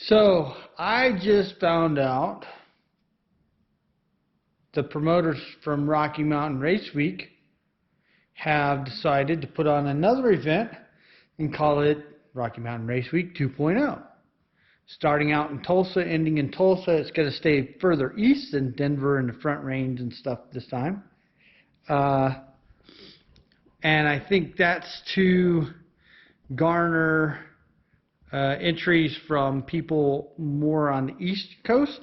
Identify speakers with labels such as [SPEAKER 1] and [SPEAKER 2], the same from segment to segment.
[SPEAKER 1] So I just found out the promoters from Rocky Mountain Race Week have decided to put on another event and call it Rocky Mountain Race Week 2.0. Starting out in Tulsa, ending in Tulsa. It's going to stay further east than Denver and the Front Range and stuff this time. And I think that's to garner entries from people more on the East Coast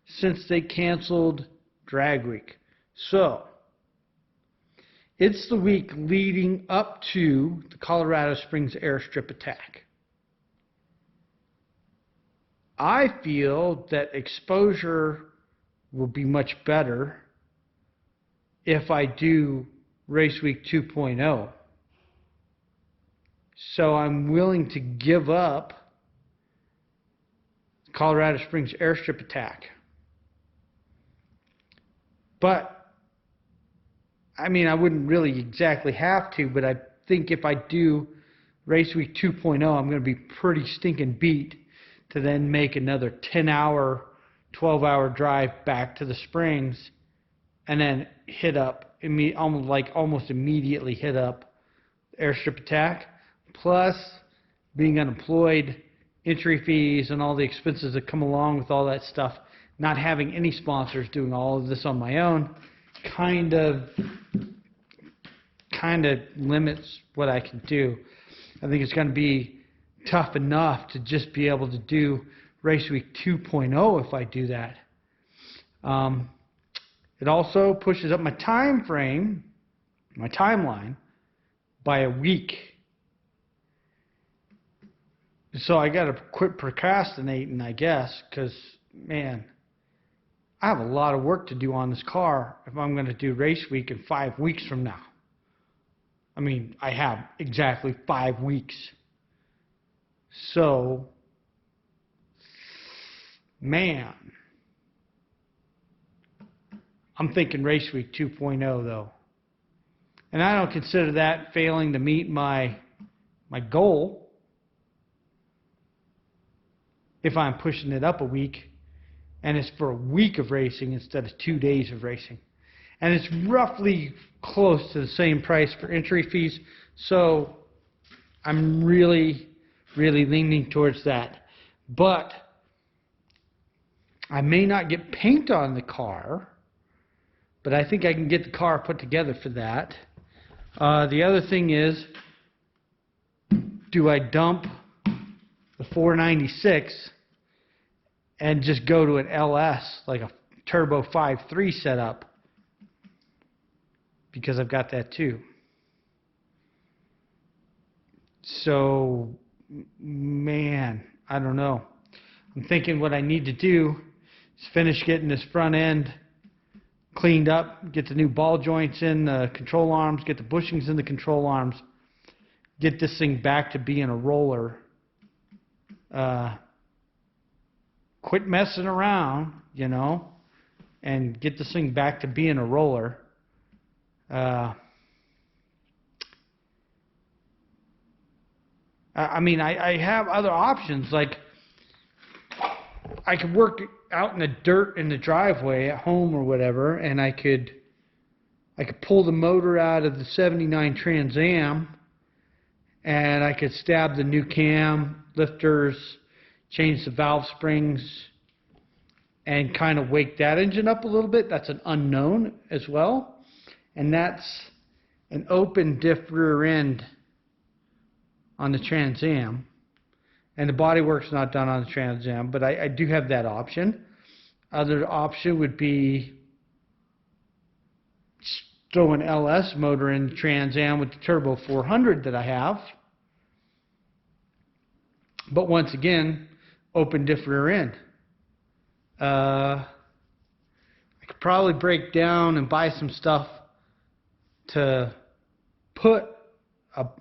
[SPEAKER 1] since they canceled Drag Week. So, it's the week leading up to the Colorado Springs airstrip attack. I feel that exposure will be much better if I do Race Week 2.0. So I'm willing to give up Colorado Springs airstrip attack. But, I mean, I wouldn't really exactly have to, but I think if I do Race Week 2.0, I'm going to be pretty stinking beat to then make another 10-hour, 12-hour drive back to the Springs and then hit up, almost immediately hit up the airstrip attack. Plus, being unemployed, entry fees, and all the expenses that come along with all that stuff, not having any sponsors, doing all of this on my own, kind of limits what I can do. I think it's going to be tough enough to just be able to do Race Week 2.0 if I do that. It also pushes up my time frame, my timeline, by a week. So I got to quit procrastinating, I guess, because, man, I have a lot of work to do on this car if I'm going to do Race Week in 5 weeks from now. I mean, I have exactly 5 weeks. So, man, I'm thinking Race Week 2.0 though. And I don't consider that failing to meet my goal if I'm pushing it up a week and it's for a week of racing instead of 2 days of racing. And it's roughly close to the same price for entry fees. So I'm really leaning towards that. But I may not get paint on the car, but I think I can get the car put together for that. The other thing is, do I dump the 496 and just go to an LS, like a Turbo 5.3 setup? Because I've got that too. So, man, I don't know. I'm thinking what I need to do is finish getting this front end cleaned up, get the new ball joints in the control arms, get the bushings in the control arms, get this thing back to being a roller. Quit messing around, you know, and get this thing back to being a roller. I mean, I have other options, like I could work out in the dirt in the driveway at home or whatever, and I could pull the motor out of the 79 Trans Am, and I could stab the new cam, lifters, change the valve springs, and kind of wake that engine up a little bit. That's an unknown as well. And that's an open diff rear end on the Trans Am. And the bodywork's not done on the Trans Am, but I do have that option. Other option would be throw an LS motor in the Trans Am with the Turbo 400 that I have. But once again, open diff rear end. I could probably break down and buy some stuff to put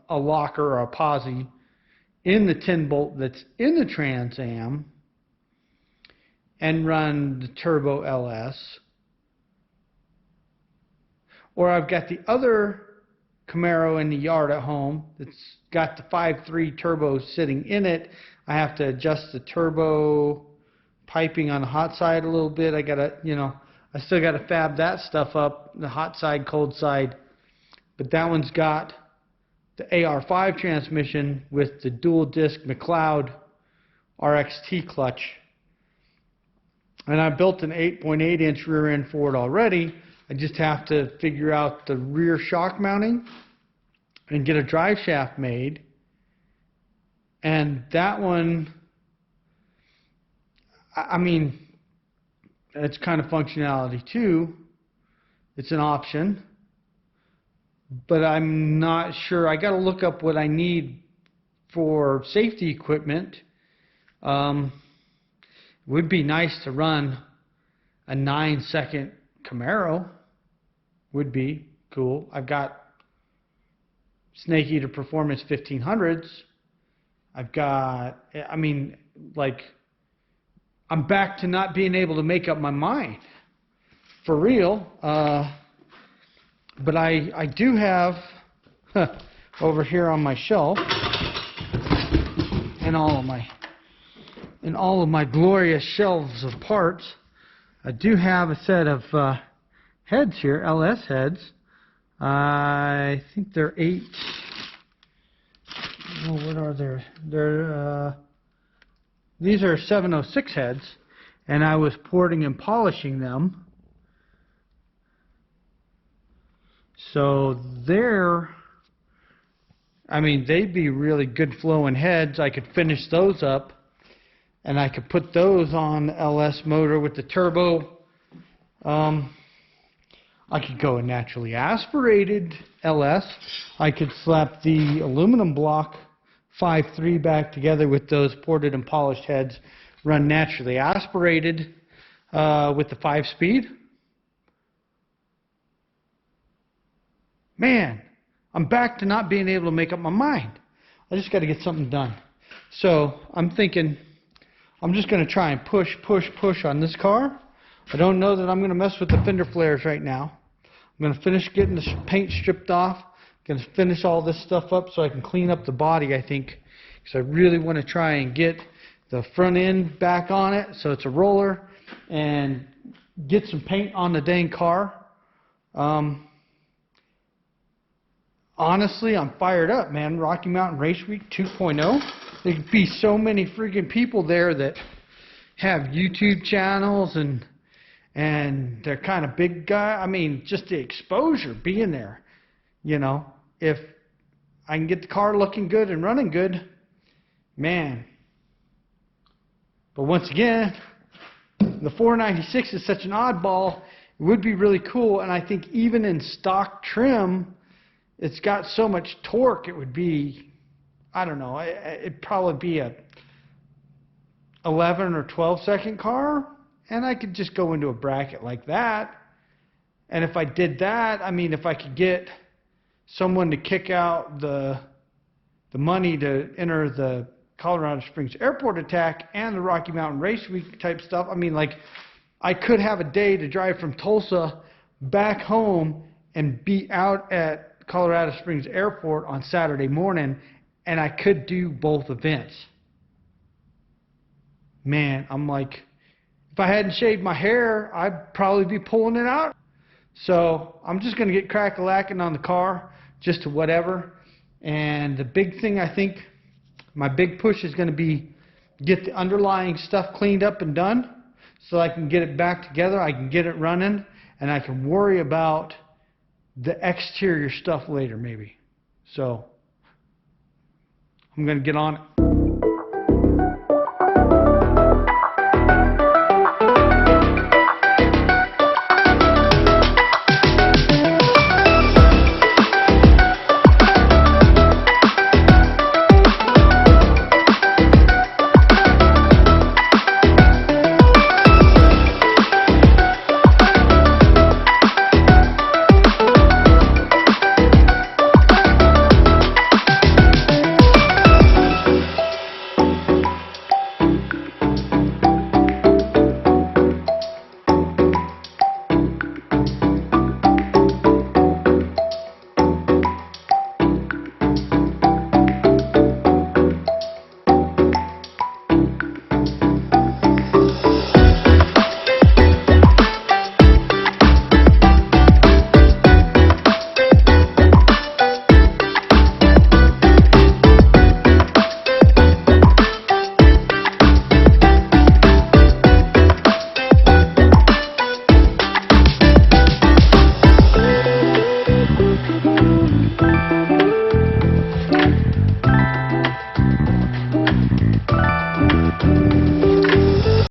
[SPEAKER 1] a locker or a posi in the 10-bolt that's in the Trans Am and run the Turbo LS. Or I've got the other Camaro in the yard at home. It's got the 5.3 turbo sitting in it. I have to adjust the turbo piping on the hot side a little bit. I gotta, I still gotta fab that stuff up, the hot side, cold side. But that one's got the AR5 transmission with the dual disc McLeod RXT clutch. And I built an 8.8 inch rear end for it already. I just have to figure out the rear shock mounting and get a drive shaft made. And that one, I mean, it's kind of functionality too. It's an option. But I'm not sure. I got to look up what I need for safety equipment. It would be nice to run a 9-second Camaro. Would be cool. I've got Snake Eater Performance 1500s. I've got, I mean, like, I'm back to not being able to make up my mind. For real. But I do have, over here on my shelf, in all of my glorious shelves of parts, I do have a set of heads here, LS heads. I think they're 8. Oh, what are they? These are 706 heads, and I was porting and polishing them. So they'd be really good flowing heads. I could finish those up, and I could put those on the LS motor with the turbo. I could go a naturally aspirated LS. I could slap the aluminum block 5.3 back together with those ported and polished heads, run naturally aspirated with the 5-speed. Man, I'm back to not being able to make up my mind. I just got to get something done. So I'm thinking I'm just going to try and push on this car. I don't know that I'm going to mess with the fender flares right now. I'm going to finish getting the paint stripped off. I'm going to finish all this stuff up so I can clean up the body, I think. Because I really want to try and get the front end back on it so it's a roller and get some paint on the dang car. Honestly, I'm fired up, man. Rocky Mountain Race Week 2.0. There'd be so many freaking people there that have YouTube channels and they're kind of big guy. I mean, just the exposure being there. If I can get the car looking good and running good, man. But once again, the 496 is such an oddball. It would be really cool, and I think even in stock trim, it's got so much torque, it would be, I don't know, it'd probably be a 11 or 12 second car, and I could just go into a bracket like that. And if I did that, I mean, if I could get someone to kick out the money to enter the Colorado Springs Airport Attack and the Rocky Mountain Race Week type stuff, I mean, like, I could have a day to drive from Tulsa back home and be out at Colorado Springs Airport on Saturday morning, and I could do both events. Man, I'm like, if I hadn't shaved my hair, I'd probably be pulling it out. So I'm just going to get crack-a-lacking on the car, just to whatever. And the big thing, I think, my big push is going to be get the underlying stuff cleaned up and done so I can get it back together, I can get it running, and I can worry about the exterior stuff later, maybe. So I'm going to get on it.